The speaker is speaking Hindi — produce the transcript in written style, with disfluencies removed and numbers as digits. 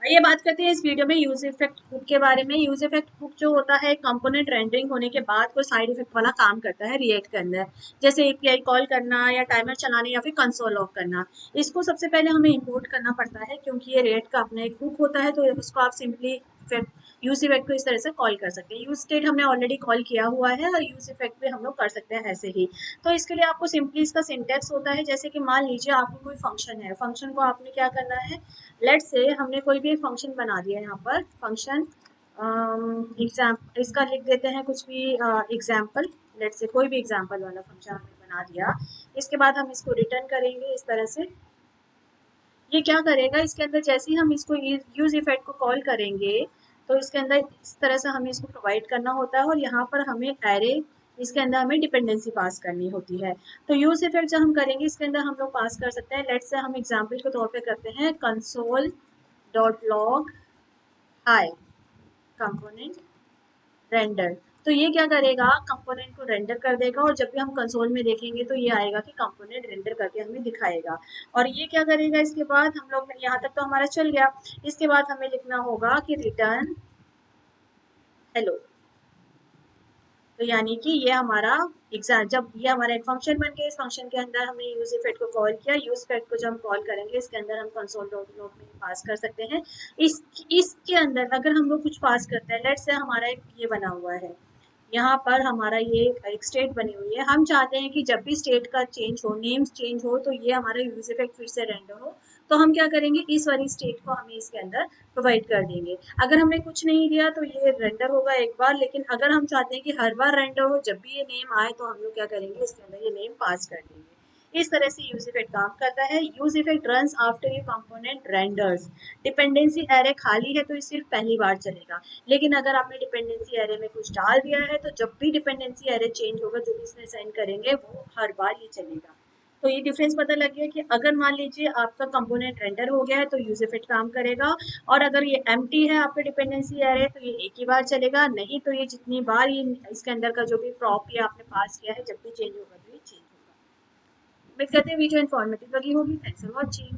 ये बात करते हैं इस वीडियो में यूज इफेक्ट हुक के बारे में। यूज इफेक्ट हुक जो होता है कंपोनेंट रेंडरिंग होने के बाद कोई साइड इफेक्ट वाला काम करता है रिएक्ट के अंदर, जैसे एपीआई कॉल करना या टाइमर चलाने या फिर कंसोल ऑफ करना। इसको सबसे पहले हमें इंपोर्ट करना पड़ता है क्योंकि ये रिएक्ट का अपना एक हुक होता है, तो उसको आप सिंपली यूज इफेक्ट को इस तरह से कॉल कर सकते हैं। यूज स्टेट हमने ऑलरेडी कॉल किया हुआ है और यूज इफेक्ट भी हम लोग कर सकते हैं ऐसे ही। तो इसके लिए आपको सिंपली इसका सिंटेक्स होता है, जैसे कि मान लीजिए आपको कोई फंक्शन है, फंक्शन को आपने क्या करना है, लेट से हमने कोई भी फंक्शन बना दिया है, यहाँ पर फंक्शन इसका लिख देते हैं कुछ भी एग्जाम्पल। लेट से कोई भी एग्जाम्पल वाला फंक्शन हमने बना दिया। इसके बाद हम इसको रिटर्न करेंगे इस तरह से। ये क्या करेगा, इसके अंदर जैसे ही हम इसको यूज इफेक्ट को कॉल करेंगे तो इसके अंदर इस तरह से हमें इसको प्रोवाइड करना होता है, और यहाँ पर हमें एरे, इसके अंदर हमें डिपेंडेंसी पास करनी होती है। तो यूज इफेक्ट जब हम करेंगे इसके अंदर हम लोग पास कर सकते हैं। लेट से हम एग्जाम्पल के तौर पे करते हैं console dot log high component render. तो ये क्या करेगा, कंपोनेंट को रेंडर कर देगा, और जब भी हम कंसोल में देखेंगे तो ये आएगा कि कंपोनेंट रेंडर करके हमें दिखाएगा। और ये क्या करेगा, इसके बाद हम लोग यहाँ तक तो हमारा चल गया। इसके बाद हमें लिखना होगा कि रिटर्न हेलो। तो यानी कि ये हमारा एग्जाम, जब ये हमारा एक फंक्शन बन गया, इस फंक्शन के अंदर हमने यूज इफेक्ट को कॉल किया। यूज इफेक्ट को जब हम कॉल करेंगे इसके अंदर हम कंसोल डॉट लॉग में पास कर सकते हैं। इस इसके अंदर अगर हम लोग कुछ पास करते हैं, लेट से हमारा एक ये बना हुआ है, यहाँ पर हमारा ये एक स्टेट बनी हुई है। हम चाहते हैं कि जब भी स्टेट का चेंज हो, नेम्स चेंज हो, तो ये हमारा यूज इफेक्ट फिर से रेंडर हो। तो हम क्या करेंगे, इस वाली स्टेट को हमें इसके अंदर प्रोवाइड कर देंगे। अगर हमने कुछ नहीं दिया तो ये रेंडर होगा एक बार, लेकिन अगर हम चाहते हैं कि हर बार रेंडर हो, जब भी ये नेम आए तो हम लोग क्या करेंगे, इसके अंदर ये नेम पास कर देंगे। इस तरह से यूज इफेक्ट काम करता है। यूज इफेक्ट रन्स आफ्टर ये कंपोनेंट रेंडर्स। डिपेंडेंसी एरे खाली है तो ये सिर्फ पहली बार चलेगा, लेकिन अगर आपने डिपेंडेंसी एरे में कुछ डाल दिया है तो जब भी डिपेंडेंसी एरे चेंज होगा, जो भी इसमें सेंड करेंगे वो हर बार ये चलेगा। तो ये डिफरेंस पता लग गया कि अगर मान लीजिए आपका कंपोनेंट रेंडर हो गया है तो यूज इफेक्ट काम करेगा, और अगर ये एम्प्टी है आपका डिपेंडेंसी एरे तो ये एक ही बार चलेगा, नहीं तो ये जितनी बार ये इसके अंदर का जो भी प्रॉप ये आपने पास किया है जब भी चेंज होगा तो ये चेंज होगा। उम्मीद करते हैं वीडियो इन्फॉर्मेटिव लगी होगी। Thanks for watching.